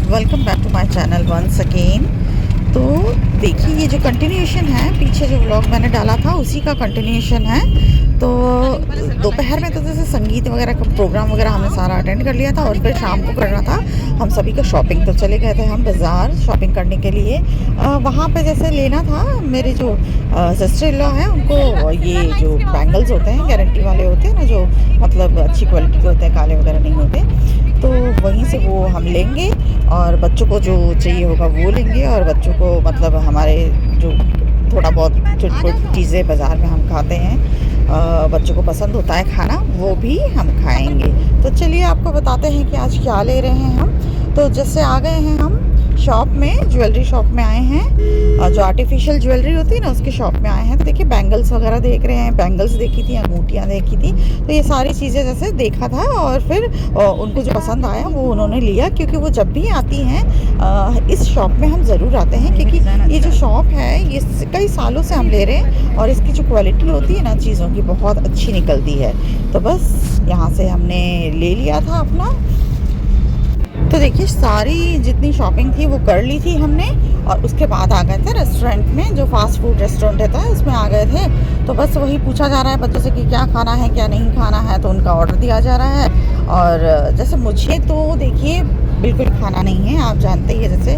Welcome back to my channel once again. तो देखिए, ये जो कंटिन्यूएशन है, पीछे जो व्लॉग मैंने डाला था उसी का कंटिन्यूएशन है। तो दोपहर में तो जैसे संगीत वगैरह का प्रोग्राम वगैरह हमने सारा अटेंड कर लिया था और फिर शाम को करना था हम सभी को शॉपिंग। तो चले गए थे हम बाज़ार शॉपिंग करने के लिए। वहाँ पे जैसे लेना था, मेरे जो सिस्टर इन लॉ हैं उनको ये जो बैंगल्स होते हैं गारंटी वाले होते हैं ना, जो मतलब अच्छी क्वालिटी के होते हैं, काले वगैरह नहीं होते, तो वहीं से वो हम लेंगे और बच्चों को जो चाहिए होगा वो लेंगे। और बच्चों को मतलब हमारे जो थोड़ा बहुत छोटी चीज़ें बाज़ार में हम खाते हैं, बच्चों को पसंद होता है खाना, वो भी हम खाएंगे। तो चलिए आपको बताते हैं कि आज क्या ले रहे हैं हम। तो जैसे आ गए हैं हम शॉप में, ज्वेलरी शॉप में आए हैं, जो आर्टिफिशियल ज्वेलरी होती है ना उसके शॉप में आए हैं। तो देखिए बैंगल्स वगैरह देख रहे हैं, बैंगल्स देखी थी, अंगूठियाँ देखी थी, तो ये सारी चीज़ें जैसे देखा था और फिर उनको जो पसंद आया वो उन्होंने लिया। क्योंकि वो जब भी आती हैं इस शॉप में हम ज़रूर आते हैं, क्योंकि ये जो शॉप है ये कई सालों से हम ले रहे हैं और इसकी जो क्वालिटी होती है ना चीज़ों की, बहुत अच्छी निकलती है। तो बस यहाँ से हमने ले लिया था अपना। तो देखिए सारी जितनी शॉपिंग थी वो कर ली थी हमने और उसके बाद आ गए थे रेस्टोरेंट में, जो फास्ट फूड रेस्टोरेंट रहता है उसमें आ गए थे। तो बस वही पूछा जा रहा है बच्चों से कि क्या खाना है क्या नहीं खाना है, तो उनका ऑर्डर दिया जा रहा है। और जैसे मुझे तो देखिए बिल्कुल खाना नहीं है, आप जानते ही है। जैसे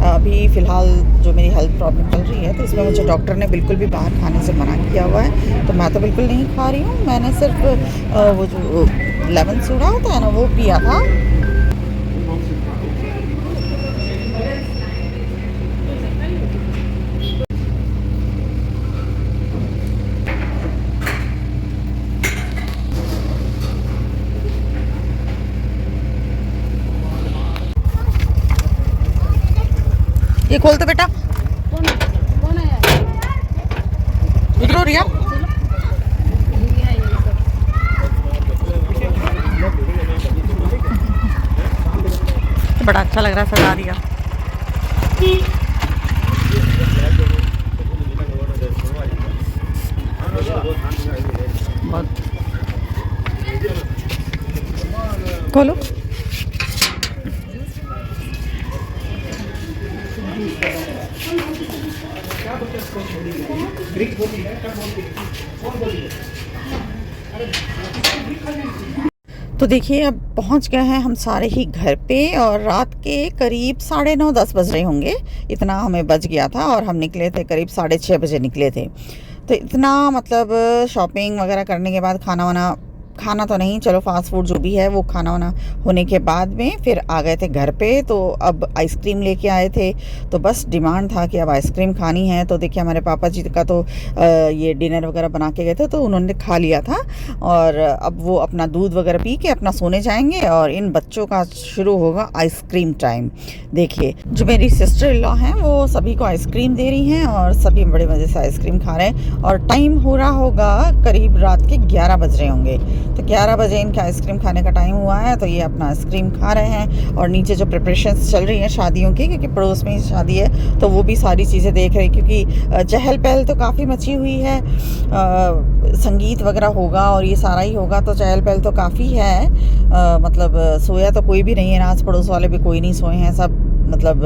अभी फ़िलहाल जो मेरी हेल्थ प्रॉब्लम चल रही है तो इसमें मुझे डॉक्टर ने बिल्कुल भी बाहर खाने से मना किया हुआ है, तो मैं तो बिल्कुल नहीं खा रही हूँ। मैंने सिर्फ वो जो लेमन सोडा होता है ना वो पिया था। ये खोल दो बेटा, उधरो रिया। बड़ा अच्छा लग रहा है, सजा दिया। खोलो। तो देखिए अब पहुंच गए हैं हम सारे ही घर पे और रात के करीब 9:30-10 बज रहे होंगे, इतना हमें बज गया था। और हम निकले थे करीब 6:30 बजे निकले थे। तो इतना मतलब शॉपिंग वगैरह करने के बाद खाना तो नहीं, चलो फास्ट फूड जो भी है वो खाना वाना होने के बाद में फिर आ गए थे घर पे। तो अब आइसक्रीम लेके आए थे, तो बस डिमांड था कि अब आइसक्रीम खानी है। तो देखिए हमारे पापा जी का तो ये डिनर वगैरह बना के गए थे तो उन्होंने खा लिया था और अब वो अपना दूध वगैरह पी के अपना सोने जाएंगे और इन बच्चों का शुरू होगा आइसक्रीम टाइम। देखिए जो मेरी सिस्टर इन लॉ हैं वो सभी को आइसक्रीम दे रही हैं और सभी बड़े मज़े से आइसक्रीम खा रहे हैं। और टाइम हो रहा होगा करीब रात के 11 बज रहे होंगे, तो 11 बजे इनका आइसक्रीम खाने का टाइम हुआ है। तो ये अपना आइसक्रीम खा रहे हैं और नीचे जो प्रिपरेशंस चल रही हैं शादियों की, क्योंकि पड़ोस में ही शादी है, तो वो भी सारी चीज़ें देख रहे हैं। क्योंकि चहल पहल तो काफ़ी मची हुई है, संगीत वगैरह होगा और ये सारा ही होगा, तो चहल पहल तो काफ़ी है। मतलब सोया तो कोई भी नहीं है, आस पड़ोस वाले भी कोई नहीं सोए हैं, सब मतलब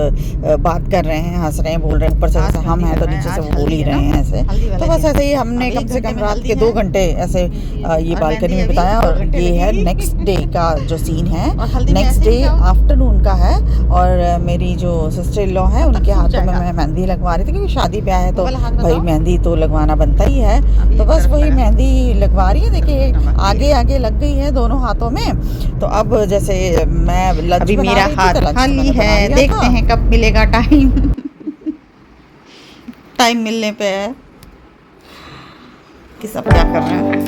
बात कर रहे हैं, हंस रहे हैं, बोल रहे हैं। ऊपर से जैसे हम हैं तो नीचे से वो बोल ही रहे हैं ऐसे। तो बस ऐसे ही हमने कम से कम रात के 2 घंटे ऐसे ये बालकनी में बिताया। और ये है नेक्स्ट डे का जो सीन है, नेक्स्ट डे आफ्टरनून का है। और मेरी जो सिस्टर इन लॉ है उनके हाथों में मैं मेहंदी लगवा रही थी, क्योंकि शादी ब्याह है तो भाई मेहंदी तो लगवाना बनता ही है। तो बस वही मेहंदी लगवा रही है। देखिए आगे आगे लग गई है दोनों हाथों में। तो अब जैसे मैं लंच अभी मेरा हाथ खाली है, देखते हैं कब मिलेगा टाइम। टाइम मिलने पे है कि सब क्या कर रहे हैं।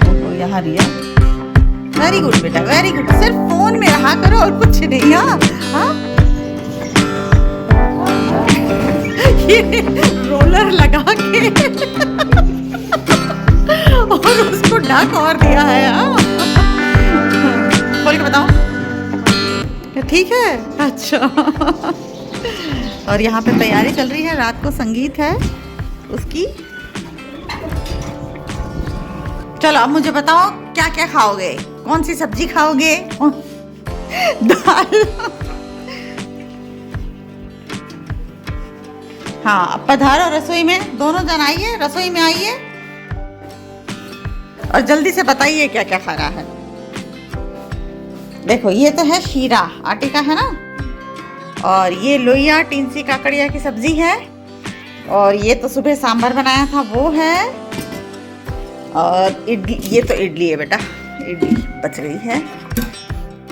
तो यहाँ रिया, वेरी गुड बेटा, वेरी गुड। सिर्फ फोन में रहा करो और कुछ नहीं। हाँ ये रोलर लगा के और उसको ढक और दिया है। खोल के बताओ, ठीक है? अच्छा। और यहाँ पे तैयारी चल रही है, रात को संगीत है उसकी। चलो अब मुझे बताओ क्या क्या खाओगे, कौन सी सब्जी खाओगे? दाल। हाँ अब पधारो रसोई में, दोनों जन आइए, रसोई में आइए और जल्दी से बताइए क्या क्या खाना है। देखो ये तो है शीरा, आटे का है ना, और ये लोइया टिंसी काकड़िया की सब्जी है, और ये तो सुबह सांभर बनाया था वो है, और इडली, ये तो इडली है बेटा, इडली बच गई है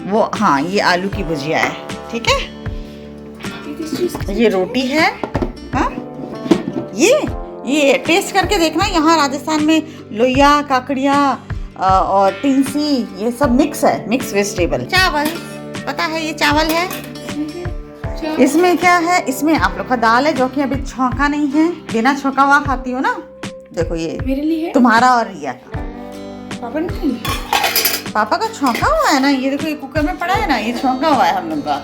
वो। हाँ ये आलू की भुजिया है, ठीक है। ये रोटी है। हाँ ये टेस्ट करके देखना, यहाँ राजस्थान में लोइया काकड़िया और टिंसी ये सब मिक्स है, मिक्स वेजिटेबल। चावल पता है, ये चावल है। इसमें क्या है, इसमें आप लोग का दाल है जो कि अभी छौंका नहीं है, बिना छौंका हुआ खाती हो ना। देखो ये मेरे लिए है, तुम्हारा और रिया का। पापा नहीं, पापा का छौंका हुआ है ना, ये देखो ये कुकर में पड़ा है ना, ये छौंका हुआ है हम लोग का।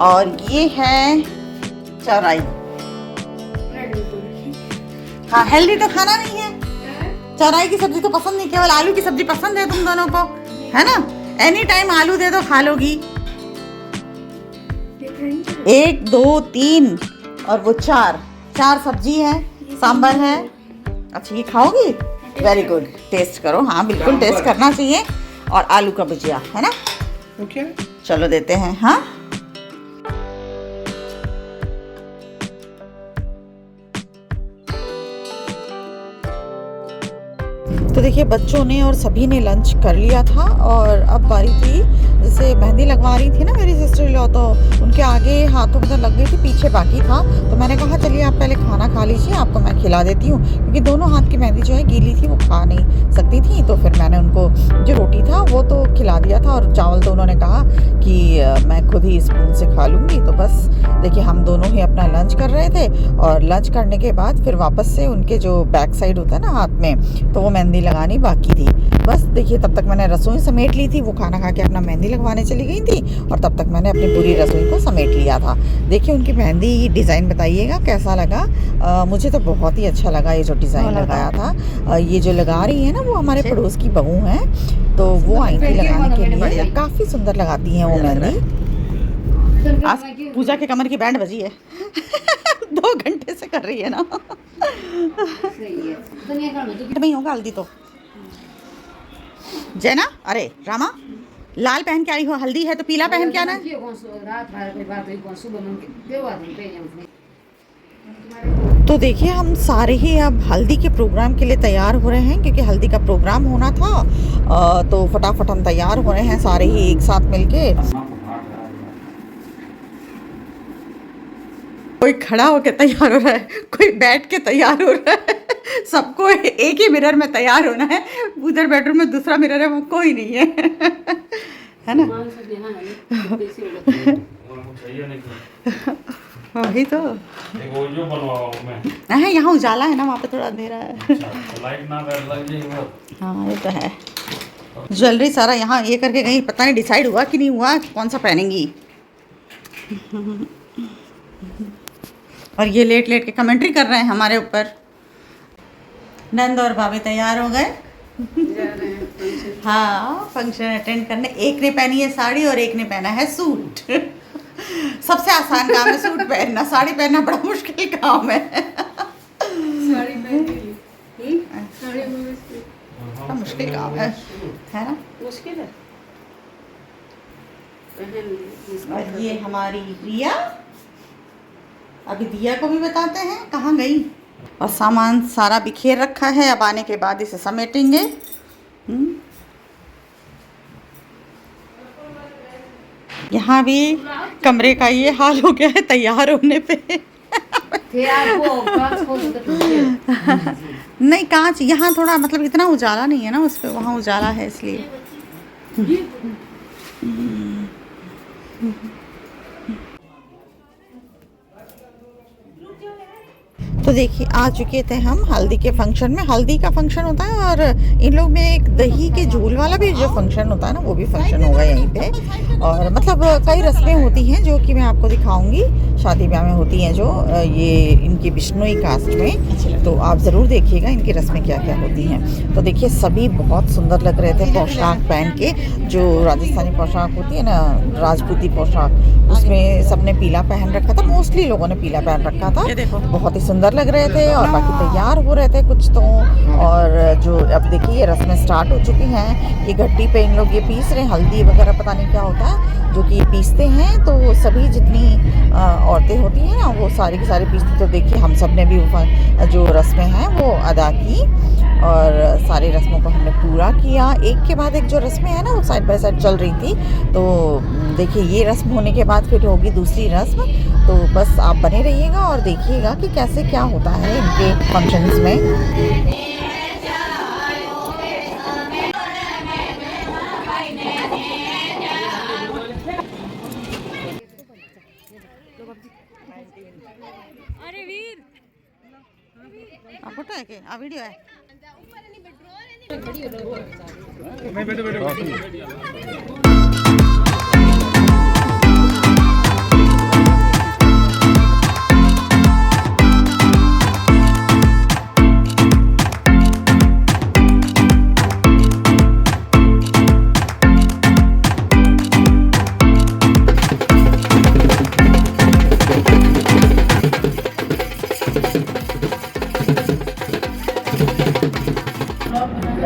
और ये है चौराई। हाँ हेल्दी तो खाना नहीं है, चौराई की सब्जी तो पसंद नहीं, केवल आलू की सब्जी पसंद है तुम दोनों को, है ना। एनी टाइम आलू दे दो खा लोगी। 1 2 3 और वो 4 सब्जी है, सांभर है। अच्छा ये खाओगी, वेरी गुड, टेस्ट करो। हाँ बिल्कुल टेस्ट करना चाहिए। और आलू का भुजिया है ना, ओके चलो देते हैं। हाँ तो देखिए बच्चों ने और सभी ने लंच कर लिया था, और अब बारी थी, जैसे मेहंदी लगवा रही थी ना मेरी सिस्टर इन लॉ, तो उनके आगे हाथों में लग गई थी, पीछे बाकी था। तो मैंने कहा चलिए आप पहले खाना खा लीजिए, आपको मैं खिला देती हूँ, क्योंकि दोनों हाथ की मेहंदी जो है गीली थी, वो खा नहीं सकती थी। तो फिर मैंने उनको जो रोटी था वो तो खिला दिया था, और चावल तो उन्होंने कहा कि मैं खुद ही स्पून से खा लूँगी। तो बस देखिए हम दोनों ही अपना लंच कर रहे थे, और लंच करने के बाद फिर वापस से उनके जो बैक साइड होता है ना हाथ में, तो वो मेहंदी लगानी बाकी थी। बस देखिए तब तक मैंने रसोई समेट ली थी, वो खाना खा के अपना मेहंदी लगवाने चली गई थी, और तब तक मैंने अपनी पूरी रसोई को समेट लिया था। देखिए उनकी मेहंदी डिज़ाइन बताइएगा कैसा लगा। मुझे तो बहुत ही अच्छा लगा ये जो डिज़ाइन लगाया था। ये जो लगा रही है ना वो हमारे पड़ोस की बहू हैं, तो वो आई थी लगाने के लिए, काफ़ी सुंदर लगाती हैं वो मेहंदी। आज पूजा के कमर की बैंड बजी है। 2 घंटे से कर रही है ना। नहीं होगा हल्दी तो जैना, अरे रामा लाल पहन के आई हो, हल्दी है तो पीला पहन के आना है। तो देखिए हम सारे ही अब हल्दी के प्रोग्राम के लिए तैयार हो रहे हैं, क्योंकि हल्दी का प्रोग्राम होना था। तो फटाफट हम तैयार हो रहे हैं सारे ही एक साथ मिलके। कोई खड़ा होकर तैयार हो रहा है, कोई बैठ के तैयार हो रहा है, सबको एक ही मिरर में तैयार होना है। उधर बेडरूम में दूसरा मिरर है, वहाँ कोई नहीं है, है ना। वही तो है, यहाँ उजाला है ना, वहाँ पे थोड़ा अंधेरा है। हाँ ये तो है। ज्वेलरी सारा यहाँ ये करके गई, पता नहीं डिसाइड हुआ कि नहीं हुआ कौन सा पहनेंगी। और ये लेट लेट के कमेंट्री कर रहे हैं हमारे ऊपर। नंद और भाभी तैयार हो गए। हाँ फंक्शन अटेंड करने। एक ने पहनी है साड़ी और एक ने पहना है सूट। सबसे आसान काम है सूट पहनना, साड़ी पहनना बड़ा मुश्किल काम है। साड़ी बड़ा मुश्किल काम है ना। मुश्किल है। और ये हमारी रिया, अभी दिया को भी बताते हैं कहाँ गई। और सामान सारा बिखेर रखा है, अब आने के बाद इसे समेटेंगे। यहाँ भी कमरे का ये हाल हो गया है तैयार होने पे। नहीं कांच यहाँ थोड़ा मतलब इतना उजाला नहीं है ना उस पे, वहाँ उजाला है इसलिए। तो देखिए आ चुके थे हम हल्दी के फंक्शन में। हल्दी का फंक्शन होता है और इन लोग में एक दही के झोल वाला भी जो फंक्शन होता है ना, वो भी फंक्शन होगा यहीं पे। और मतलब कई रस्में होती हैं जो कि मैं आपको दिखाऊंगी शादी ब्याह में होती हैं जो ये इनकी बिश्नोई कास्ट में। तो आप ज़रूर देखिएगा इनकी रस्में क्या क्या होती हैं। तो देखिए सभी बहुत सुंदर लग रहे थे पोशाक पहन के, जो राजस्थानी पोशाक होती है ना, राजपूती पोशाक, उसमें सबने पीला पहन रखा था। मोस्टली लोगों ने पीला पहन रखा था, बहुत ही सुंदर लग रहे थे। और बाकी तैयार हो रहे थे कुछ तो। और जो अब देखिए ये रस्में स्टार्ट हो चुकी हैं। ये घट्टी पे इन लोग ये पीस रहे हैं, हल्दी वगैरह पता नहीं क्या होता है जो कि ये पीसते हैं। तो सभी जितनी औरतें होती हैं ना वो सारी की सारी पीसती। तो देखिए हम सब ने भी जो रस्में हैं वो अदा की और सारी रस्मों को हमने पूरा किया। एक के बाद एक जो रस्में हैं ना वो साइड बाय साइड चल रही थी। तो देखिए ये रस्म होने के बाद फिर होगी दूसरी रस्म। तो बस आप बने रहिएगा और देखिएगा कि कैसे क्या होता है इनके फंक्शंस में। फोटो है क्या? वीडियो है।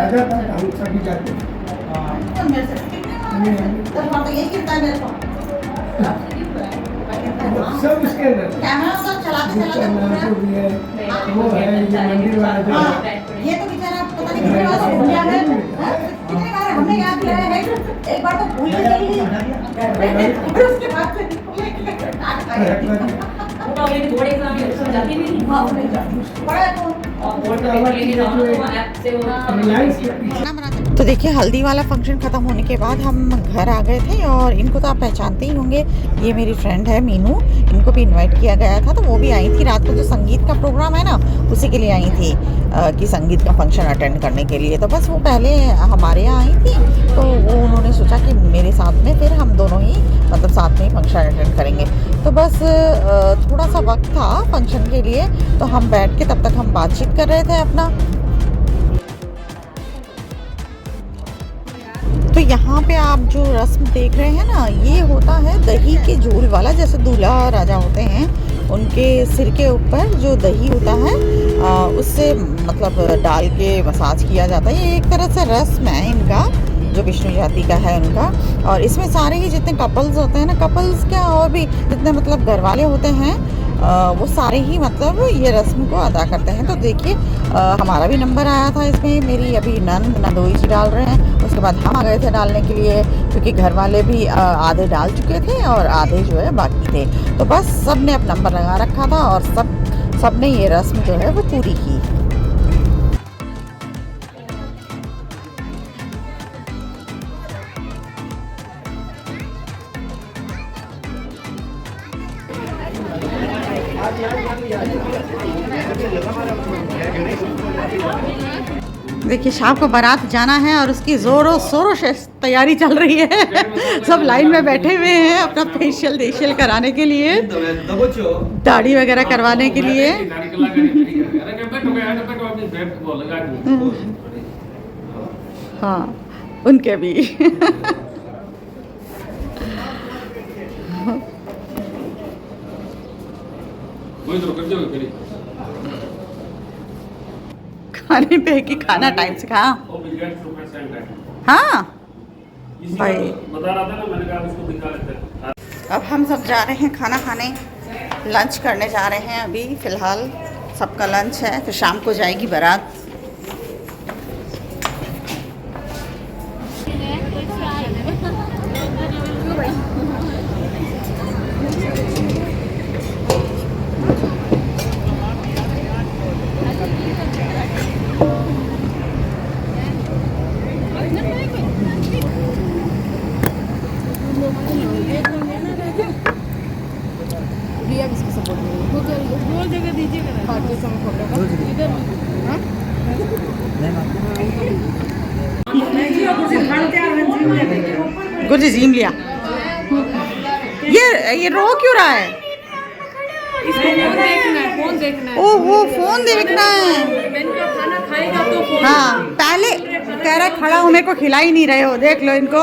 हम सभी जाते सब उसके अंदर वो है ये मंदिर वाला जो ये तो बेचारा पता नहीं कितने बार भूल गया है, कितने बार हमने याद किया है। एक बार तो भूल गई उसके बाद बोर्ड एग्जाम में समझाती भी नहीं। हाँ नहीं जाती पढ़ा तो और बोर्ड का पेपर लेके जाओ तो ऐप से वो तो देखिए हल्दी वाला फंक्शन ख़त्म होने के बाद हम घर आ गए थे। और इनको तो आप पहचानते ही होंगे, ये मेरी फ्रेंड है मीनू। इनको भी इनवाइट किया गया था तो वो भी आई थी। रात को जो संगीत का प्रोग्राम है ना उसी के लिए आई थी कि संगीत का फंक्शन अटेंड करने के लिए। तो बस वो पहले हमारे यहाँ आई थी तो वो उन्होंने सोचा कि मेरे साथ में फिर हम दोनों ही मतलब साथ में ही फंक्शन अटेंड करेंगे। तो बस थोड़ा सा वक्त था फंक्शन के लिए तो हम बैठ के तब तक हम बातचीत कर रहे थे अपना। तो यहाँ पे आप जो रस्म देख रहे हैं ना ये होता है दही के झोल वाला। जैसे दूल्हा राजा होते हैं उनके सिर के ऊपर जो दही होता है उससे मतलब डाल के मसाज किया जाता है। ये एक तरह से रस्म है इनका जो विष्णु जाति का है उनका। और इसमें सारे ही जितने कपल्स होते हैं ना, कपल्स क्या और भी जितने मतलब घर वाले होते हैं वो सारे ही मतलब ये रस्म को अदा करते हैं। तो देखिए हमारा भी नंबर आया था इसमें। मेरी अभी नंदोई जी डाल रहे हैं, उसके बाद हम आ गए थे डालने के लिए क्योंकि घर वाले भी आधे डाल चुके थे और आधे जो है बाकी थे। तो बस सब ने अपना नंबर लगा रखा था और सब ने ये रस्म जो है वो पूरी की। देखिए शाम को बारात जाना है और उसकी जोरों शोरों से तैयारी चल रही है। सब लाइन में बैठे हुए हैं अपना फेशियल कराने के लिए, दाढ़ी वगैरह करवाने के लिए। हाँ उनके भी खाने पे कि खाना टाइम से खा। हाँ भाई बता रहा था ना, मैंने कहा उसको दिखा लेते हैं। अब हम सब जा रहे हैं खाना खाने, लंच करने जा रहे हैं। अभी फ़िलहाल सबका लंच है, फिर शाम को जाएगी बारात। गुरजी जीम लिया। ये रो क्यों रहा है? फोन देखना है। ओहो फोन देखना है। मैंने कहा खाना खाएगा तो फोन। हाँ पहले कह रहा खड़ा हो, मेरे को खिला ही नहीं रहे हो। देख लो इनको,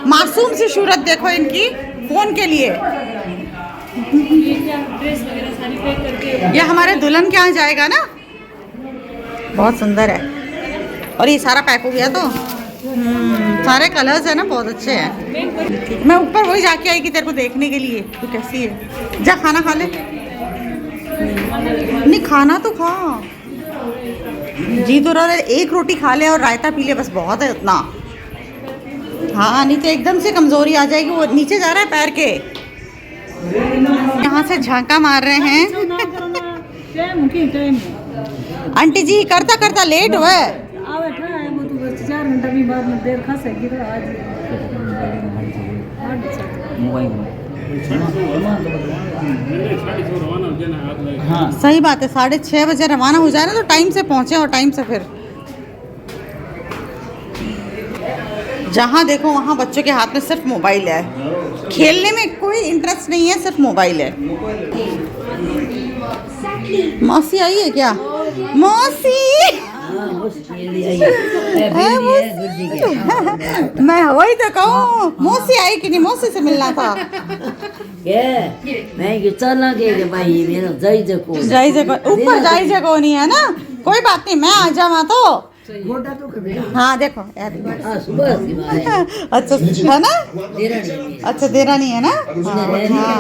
मासूम सी सूरत देखो इनकी फोन के लिए। ये क्या ड्रेस वगैरह सारी पैक करके ये हमारे दुल्हन के यहाँ जाएगा ना, बहुत सुंदर है। और ये सारा पैक हो गया तो सारे कलर्स है ना, बहुत अच्छे हैं। मैं ऊपर वही जाके आई कि तेरे को देखने के लिए तू कैसी है। जा खाना खा ले। नहीं खाना तो खा, जी तो रहा है, एक रोटी खा ले और रायता पी ले, बस बहुत है उतना। हाँ नहीं तो एकदम से कमजोरी आ जाएगी। वो नीचे जा रहा है पैर के, यहाँ से झांका मार रहे हैं। आंटी जी करता करता लेट हुआ है। 4 घंटा भी बाद में देर खा सकेगी तो आज हाँ सही बात है, 6:30 बजे रवाना हो जाए ना तो टाइम से पहुंचे, और टाइम से फिर जहाँ देखो वहाँ बच्चों के हाथ में सिर्फ मोबाइल है, खेलने में कोई इंटरेस्ट नहीं है, सिर्फ मोबाइल है। मौसी आई है क्या? मौसी मैं वही तो कहूँ, मौसी आई कि नहीं, मौसी से मिलना था। चलना के भाई मेरा जायजे को ऊपर जायजे को नहीं है ना, कोई बात नहीं, मैं आ जावा तो। हाँ देखो अच्छा है ना, अच्छा देरा नहीं है ना। हाँ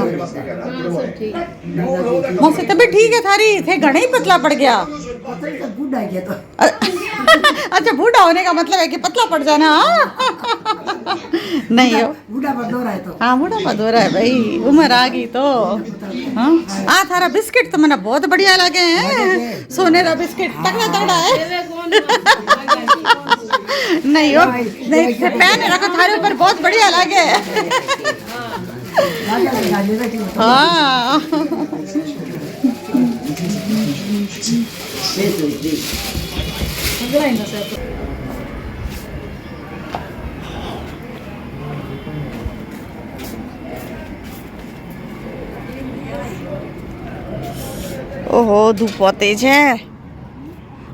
मौसी तबीयत ठीक है थारी, थे घना ही पतला पड़ गया। अच्छा बूढ़ा होने का मतलब है कि पतला पड़ जाना। नहीं हो बूढ़ा बदोरा है तो। हाँ बूढ़ा बदोरा है भाई, उम्र आ गई तो। हाँ थारा बिस्किट तो मैंने बहुत बढ़िया लगे हैं, सोने का बिस्किट तगड़ा तगड़ा है। नहीं हो नहीं पहन रखो, थारे ऊपर बहुत बढ़िया लगे। हाँ ओहो धूप बहुत तेज है,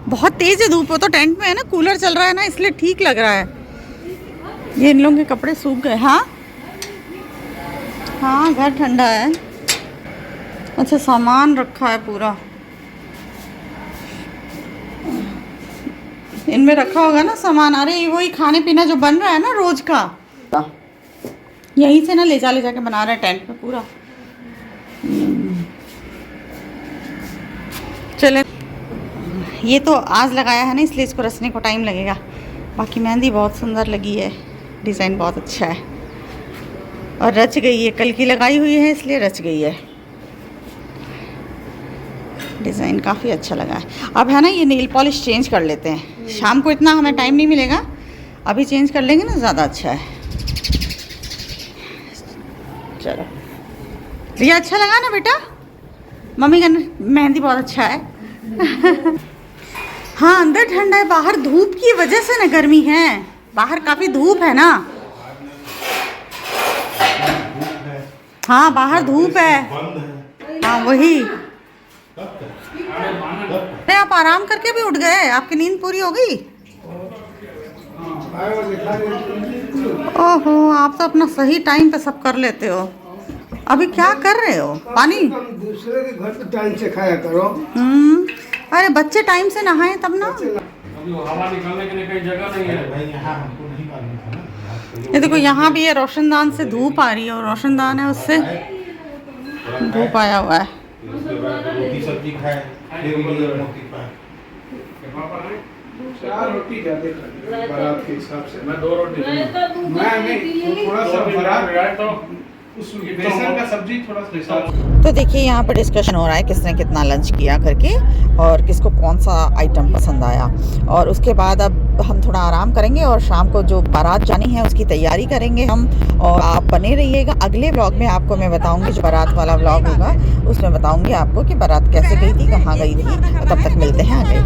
बहुत तेज है धूप। वो तो टेंट में है ना, कूलर चल रहा है ना, इसलिए ठीक लग रहा है। ये इन लोगों के कपड़े सूख गए। हाँ हाँ घर ठंडा है। अच्छा सामान रखा है पूरा, इनमें रखा होगा ना सामान। अरे वही खाने पीना जो बन रहा है ना रोज का, यहीं से ना ले जाके बना रहे हैं टेंट में पूरा। चले ये तो आज लगाया है ना, इसलिए इसको रचने को टाइम लगेगा। बाकी मेहंदी बहुत सुंदर लगी है, डिज़ाइन बहुत अच्छा है और रच गई है। कल की लगाई हुई है इसलिए रच गई है, डिज़ाइन काफ़ी अच्छा लगा है। अब है ना ये नेल पॉलिश चेंज कर लेते हैं, शाम को इतना हमें टाइम नहीं मिलेगा, अभी चेंज कर लेंगे ना ज़्यादा अच्छा है। चलो ये अच्छा लगा ना बेटा, मम्मी का मेहंदी बहुत अच्छा है। हाँ अंदर ठंडा है, बाहर धूप की वजह से ना गर्मी है, बाहर काफ़ी धूप है ना। हाँ बाहर धूप है। हाँ वही, अरे आप आराम करके भी उठ गए, आपकी नींद पूरी हो गई। ओहो आप तो अपना सही टाइम पे सब कर लेते हो। अभी क्या कर रहे हो? पानी दूसरे के घर तो टाइम से खाया करो। अरे बच्चे टाइम से नहाएं तब ना। अभी वो हवा निकलने के लिए कहीं जगह नहीं है। ये देखो यहाँ भी ये रोशनदान से धूप आ रही है, और रोशनदान है उससे धूप आया हुआ है। रोटी सब्जी खाए फिर मोती पाए। 4 रोटी ज्यादा बारात के हिसाब से। मैं 2 रोटी मैं नहीं थोड़ा सा बारात तो उस बेसन का सब्जी थोड़ा सा हिसाब। तो देखिए यहाँ पर डिस्कशन हो रहा है किसने कितना लंच किया करके, और किसको कौन सा आइटम पसंद आया। और उसके बाद अब हम थोड़ा आराम करेंगे और शाम को जो बारात जानी है उसकी तैयारी करेंगे हम। और आप बने रहिएगा, अगले व्लॉग में आपको मैं बताऊंगी, जो बारात वाला व्लॉग होगा उसमें बताऊंगी आपको कि बारात कैसे गई थी, कहाँ गई थी। तब तक मिलते हैं आगे।